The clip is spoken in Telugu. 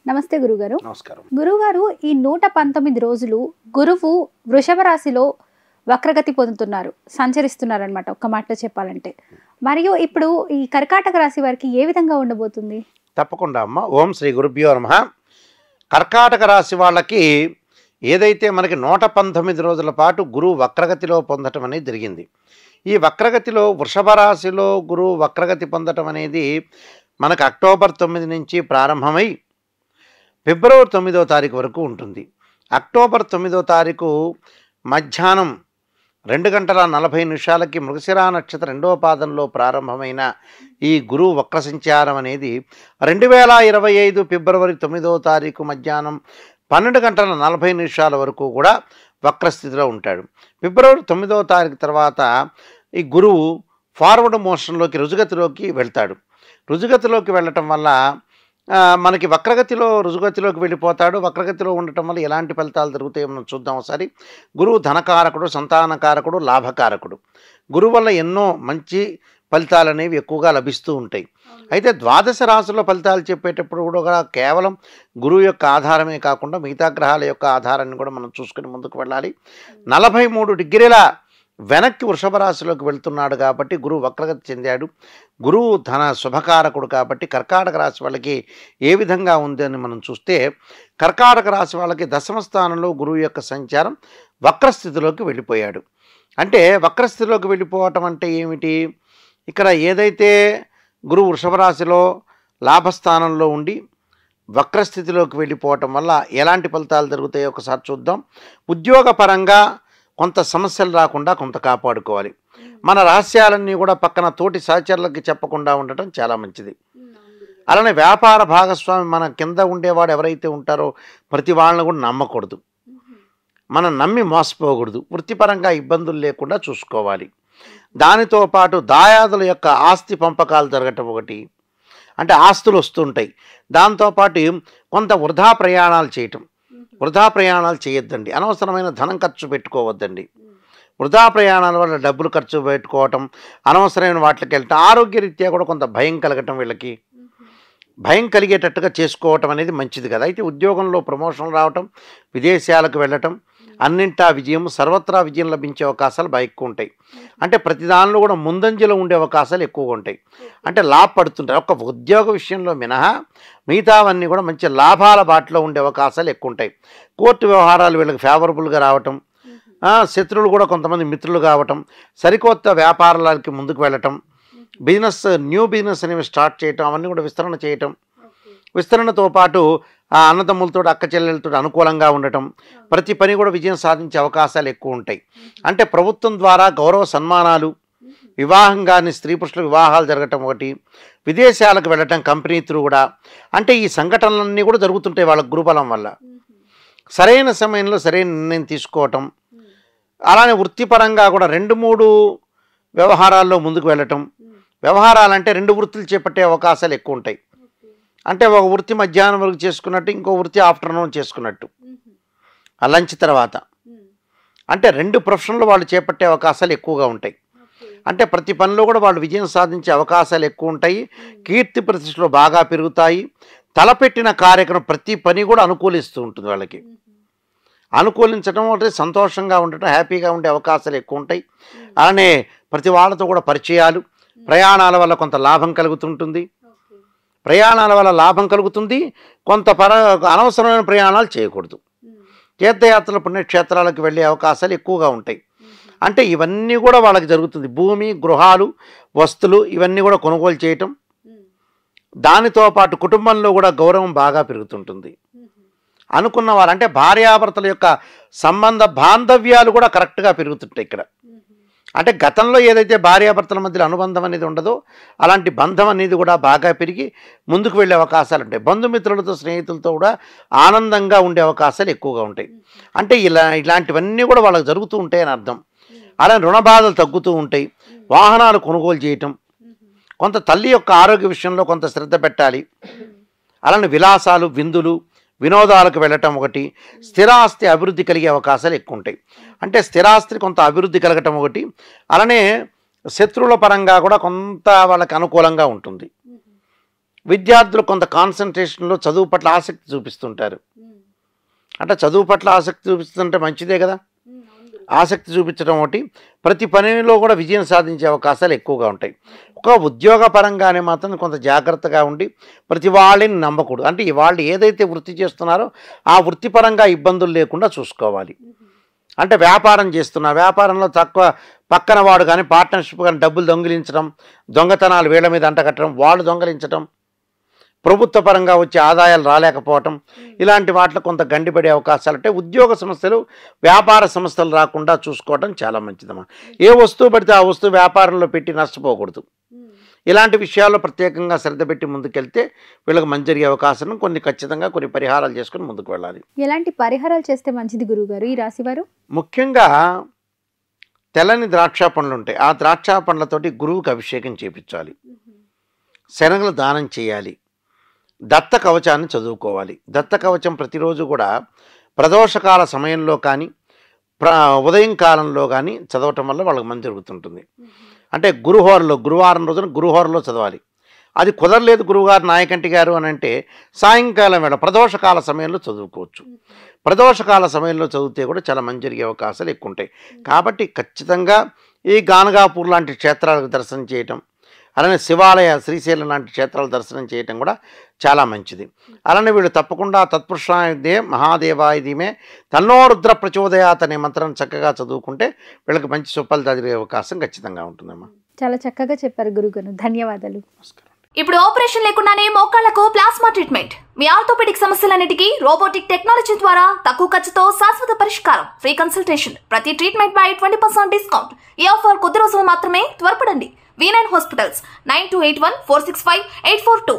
నమస్తే గురుగారు. నమస్కారం. గురుగారు, ఈ 119 రోజులు గురువు వృషభ రాశిలో వక్రగతి పొందుతున్నారు, సంచరిస్తున్నారనమాట ఒక్క మాటలో చెప్పాలంటే. మరియు ఇప్పుడు ఈ కర్కాటక రాశి వారికి ఏ విధంగా ఉండబోతుంది? తప్పకుండా అమ్మ. ఓం శ్రీ గురుభ్యో నమః. కర్కాటక రాశి వాళ్ళకి ఏదైతే మనకి 119 రోజుల పాటు గురువు వక్రగతిలో పొందటం అనేది జరిగింది. ఈ వక్రగతిలో వృషభ రాశిలో గురువు వక్రగతి పొందటం అనేది మనకు అక్టోబర్ 9 నుంచి ప్రారంభమై ఫిబ్రవరి 9వ తారీఖు వరకు ఉంటుంది. అక్టోబర్ 9వ తారీఖు మధ్యాహ్నం 2:40 మృగశిర నక్షత్రం 2వ పాదంలో ప్రారంభమైన ఈ గురువు వక్ర సంచారం అనేది 2025 ఫిబ్రవరి 9వ తారీఖు మధ్యాహ్నం 12:40 వరకు కూడా వక్రస్థితిలో ఉంటాడు. ఫిబ్రవరి 9వ తారీఖు తర్వాత ఈ గురువు ఫార్వర్డ్ మోషన్లోకి రుజుగతిలోకి వెళ్తాడు. రుజుగతిలోకి వెళ్ళటం వల్ల మనకి రుజుగతిలోకి వెళ్ళిపోతాడు. వక్రగతిలో ఉండటం వల్ల ఎలాంటి ఫలితాలు జరుగుతాయో మనం చూద్దాం ఒకసారి. గురువు ధనకారకుడు, సంతానకారకుడు, లాభకారకుడు. గురువు వల్ల ఎన్నో మంచి ఫలితాలు అనేవి ఎక్కువగా లభిస్తూ ఉంటాయి. అయితే ద్వాదశ రాశుల ఫలితాలు చెప్పేటప్పుడు కూడా కేవలం గురువు యొక్క ఆధారమే కాకుండా మిగతా గ్రహాల యొక్క ఆధారాన్ని కూడా మనం చూసుకుని ముందుకు వెళ్ళాలి. 43 డిగ్రీల వెనక్కి వృషభ రాశిలోకి వెళ్తున్నాడు కాబట్టి గురువు వక్రగతి చెందాడు. గురువు ధన శుభకారకుడు కాబట్టి కర్కాటక రాశి వాళ్ళకి ఏ విధంగా ఉంది అని మనం చూస్తే, కర్కాటక రాశి వాళ్ళకి దశమ స్థానంలో గురువు యొక్క సంచారం వక్రస్థితిలోకి వెళ్ళిపోయాడు. అంటే వక్రస్థితిలోకి వెళ్ళిపోవటం అంటే ఏమిటి? ఇక్కడ ఏదైతే గురువు వృషభ రాశిలో లాభస్థానంలో ఉండి వక్రస్థితిలోకి వెళ్ళిపోవటం వల్ల ఎలాంటి ఫలితాలు జరుగుతాయో ఒకసారి చూద్దాం. ఉద్యోగపరంగా కొంత సమస్యలు రాకుండా కొంత కాపాడుకోవాలి. మన రహస్యాలన్నీ కూడా పక్కన తోటి సహచరులకి చెప్పకుండా ఉండటం చాలా మంచిది. అలానే వ్యాపార భాగస్వామి మన కింద ఉండేవాడు ఎవరైతే ఉంటారో ప్రతి వాళ్ళని కూడా నమ్మకూడదు. మనం నమ్మి మోసపోకూడదు. వృత్తిపరంగా ఇబ్బందులు లేకుండా చూసుకోవాలి. దానితో పాటు దాయాదుల యొక్క ఆస్తి పంపకాలు జరగటం ఒకటి, అంటే ఆస్తులు వస్తుంటాయి. దాంతోపాటు కొంత వృధా ప్రయాణాలు చేయొద్దండి. అనవసరమైన ధనం ఖర్చు పెట్టుకోవద్దండి. వృధా ప్రయాణాల వల్ల డబ్బులు ఖర్చు పెట్టుకోవటం, అనవసరమైన వాటికి వెళ్ళటం, ఆరోగ్యరీత్యా కూడా కొంత భయం కలగటం, వీళ్ళకి భయం కలిగేటట్టుగా చేసుకోవటం అనేది మంచిది కదా. అయితే ఉద్యోగంలో ప్రమోషన్ రావటం, విదేశాలకు వెళ్ళటం, అన్నింటా విజయం, సర్వత్రా విజయం లభించే అవకాశాలు బాగా ఎక్కువ ఉంటాయి. అంటే ప్రతి దానిలో కూడా ముందంజలో ఉండే అవకాశాలు ఎక్కువగా ఉంటాయి. అంటే లాభపడుతుంటాయి. ఒక ఉద్యోగ విషయంలో మినహా మిగతావన్నీ కూడా మంచి లాభాల బాటలో ఉండే అవకాశాలు ఎక్కువ ఉంటాయి. కోర్టు వ్యవహారాలు వీళ్ళకి ఫేవరబుల్గా రావటం, శత్రువులు కూడా కొంతమంది మిత్రులు కావటం, సరికొత్త వ్యాపారాలకి ముందుకు వెళ్ళటం, న్యూ బిజినెస్ అనేవి స్టార్ట్ చేయటం, అవన్నీ కూడా విస్తరణ చేయటం, విస్తరణతో పాటు అన్నదమ్ములతో అక్క చెల్లెలతో అనుకూలంగా ఉండటం, ప్రతి పని కూడా విజయం సాధించే అవకాశాలు ఎక్కువ ఉంటాయి. అంటే ప్రభుత్వం ద్వారా గౌరవ సన్మానాలు, వివాహం కాని స్త్రీ పురుషుల వివాహాలు జరగటం ఒకటి, విదేశాలకు వెళ్ళటం కంపెనీ త్రూ కూడా. అంటే ఈ సంఘటనలన్నీ కూడా జరుగుతుంటాయి వాళ్ళ గురుబలం వల్ల. సరైన సమయంలో సరైన నిర్ణయం తీసుకోవటం, అలానే వృత్తిపరంగా కూడా 2-3 వ్యవహారాల్లో ముందుకు వెళ్ళటం. వ్యవహారాలంటే 2 వృత్తులు చేపట్టే అవకాశాలు ఎక్కువ ఉంటాయి. అంటే ఒక వృత్తి మధ్యాహ్నం వరకు చేసుకున్నట్టు, ఇంకో వృత్తి ఆఫ్టర్నూన్ చేసుకున్నట్టు, ఆ లంచ్ తర్వాత. అంటే 2 ప్రొఫెషన్లు వాళ్ళు చేపట్టే అవకాశాలు ఎక్కువగా ఉంటాయి. అంటే ప్రతి పనిలో కూడా వాళ్ళు విజయం సాధించే అవకాశాలు ఎక్కువ ఉంటాయి. కీర్తి ప్రతిష్టలు బాగా పెరుగుతాయి. తలపెట్టిన కార్యక్రమం ప్రతి పని కూడా అనుకూలిస్తూ ఉంటుంది వాళ్ళకి. అనుకూలించడం అంటే సంతోషంగా ఉండటం, హ్యాపీగా ఉండే అవకాశాలు ఎక్కువ ఉంటాయి. అలానే ప్రతి వాళ్ళతో కూడా పరిచయాలు, ప్రయాణాల వల్ల కొంత లాభం కలుగుతుంటుంది. కొంత అనవసరమైన ప్రయాణాలు చేయకూడదు. తీర్థయాత్రల పుణ్యక్షేత్రాలకు వెళ్ళే అవకాశాలు ఎక్కువగా ఉంటాయి. అంటే ఇవన్నీ కూడా వాళ్ళకి జరుగుతుంది. భూమి, గృహాలు, వస్తువులు ఇవన్నీ కూడా కొనుగోలు చేయటం. దానితో పాటు కుటుంబంలో కూడా గౌరవం బాగా పెరుగుతుంటుంది. అనుకున్న వారు అంటే భార్యాభర్తల యొక్క బాంధవ్యాలు కూడా కరెక్ట్గా పెరుగుతుంటాయి ఇక్కడ. అంటే గతంలో ఏదైతే భార్యాభర్తల మధ్యలో అనుబంధం అనేది ఉండదో అలాంటి బంధం అనేది కూడా బాగా పెరిగి ముందుకు వెళ్ళే అవకాశాలు ఉంటాయి. బంధుమిత్రులతో, స్నేహితులతో కూడా ఆనందంగా ఉండే అవకాశాలు ఎక్కువగా ఉంటాయి. అంటే ఇలాంటివన్నీ కూడా వాళ్ళకి జరుగుతూ ఉంటాయని అర్థం. అలానే రుణ బాధలు తగ్గుతూ ఉంటాయి. వాహనాలు కొనుగోలు చేయటం, కొంత తల్లి యొక్క ఆరోగ్య విషయంలో కొంత శ్రద్ధ పెట్టాలి. అలానే విలాసాలు, విందులు, వినోదాలకు వెళ్ళటం ఒకటి, స్థిరాస్తి అభివృద్ధి కలిగే అవకాశాలు ఎక్కువ ఉంటాయి. అంటే స్థిరాస్తి కొంత అభివృద్ధి కలగటం ఒకటి, అలానే శత్రువుల పరంగా కూడా కొంత వాళ్ళకి అనుకూలంగా ఉంటుంది. విద్యార్థులు కొంత కాన్సన్ట్రేషన్లో చదువు పట్ల ఆసక్తి చూపిస్తుంటారు. అంటే చదువు పట్ల ఆసక్తి చూపిస్తుంటే మంచిదే కదా. ఆసక్తి చూపించడం ఒకటి, ప్రతి పనిలో కూడా విజయం సాధించే అవకాశాలు ఎక్కువగా ఉంటాయి. ఒక ఉద్యోగపరంగానే మాత్రం కొంత జాగ్రత్తగా ఉండి ప్రతి వాళ్ళని నమ్మకూడదు. అంటే వాళ్ళు ఏదైతే వృత్తి చేస్తున్నారో ఆ వృత్తిపరంగా ఇబ్బందులు లేకుండా చూసుకోవాలి. అంటే వ్యాపారం చేస్తున్నా, వ్యాపారంలో తక్కువ పక్కన వాడు కానీ పార్ట్నర్షిప్ కానీ డబ్బులు దొంగిలించడం, దొంగతనాలు వీళ్ళ మీద అంటగట్టడం, వాళ్ళు దొంగలించడం, ప్రభుత్వ పరంగా వచ్చే ఆదాయాలు రాలేకపోవటం, ఇలాంటి వాటిలో కొంత గండిపడే అవకాశాలు అంటే ఉద్యోగ సంస్థలు వ్యాపార సంస్థలు రాకుండా చూసుకోవడం చాలా మంచిదమ్మా. ఏ వస్తువు పడితే ఆ వస్తువు వ్యాపారంలో పెట్టి నష్టపోకూడదు. ఇలాంటి విషయాల్లో ప్రత్యేకంగా శ్రద్ధ పెట్టి ముందుకెళ్తే వీళ్ళకి మంచి జరిగే అవకాశం కొన్ని ఖచ్చితంగా కొన్ని పరిహారాలు చేసుకుని ముందుకు వెళ్ళాలి. ఎలాంటి పరిహారాలు చేస్తే మంచిది గురువుగారు ఈ రాశివారు? ముఖ్యంగా తెల్లని ద్రాక్ష పండ్లు ఉంటాయి, ఆ ద్రాక్ష పండ్లతోటి గురువుకి అభిషేకం చేయించాలి, శనగలు దానం చేయాలి, దత్త కవచాన్ని చదువుకోవాలి. దత్త కవచం ప్రతిరోజు కూడా ప్రదోషకాల సమయంలో కానీ ఉదయం కాలంలో కానీ చదవటం వల్ల వాళ్ళకి మంచి జరుగుతుంటుంది. అంటే గురువారం రోజున గురువారంలో చదవాలి. అది కుదరలేదు గురువుగారు నాయకంటి గారు అని అంటే సాయంకాలం వేళ ప్రదోషకాల సమయంలో చదువుకోవచ్చు. ప్రదోషకాల సమయంలో చదివితే కూడా చాలా మంచి జరిగే అవకాశాలు ఎక్కువ ఉంటాయి. కాబట్టి ఖచ్చితంగా ఈ గానగాపూర్ లాంటి క్షేత్రాలకు దర్శనం చేయటం, అలానే శివాలయ శ్రీశైలం లాంటి క్షేత్రాలు దర్శనం చేయటం కూడా చాలా మంచిది. అలానే వీళ్ళు తప్పకుండా తత్పురుషాయుధే మహాదేవాయుధీమే తన్నో రుద్ర ప్రచోదయాత్ అనే మంత్రం చక్కగా చదువుకుంటే వీళ్ళకి మంచి సుఫలితాలు జరిగే అవకాశం ఖచ్చితంగా ఉంటుందమ్మా. చాలా చక్కగా చెప్పారు గురుగారు, ధన్యవాదాలు. ఇప్పుడు ఆపరేషన్ లేకుండానే మోకాళ్లకు ప్లాస్మా ట్రీట్మెంట్, మీ ఆర్థోపెడిక్ సమస్యలన్నిటికీ రోబోటిక్ టెక్నాలజీ ద్వారా తక్కువ ఖర్చుతో శాశ్వత పరిష్కారం, ఫ్రీ కన్సల్టేషన్, ప్రతి ట్రీట్మెంట్ పై 20% డిస్కౌంట్. ఈ ఆఫర్ కొద్ది రోజులు మాత్రమే, త్వరపడండి. V9 hospitals 9281465842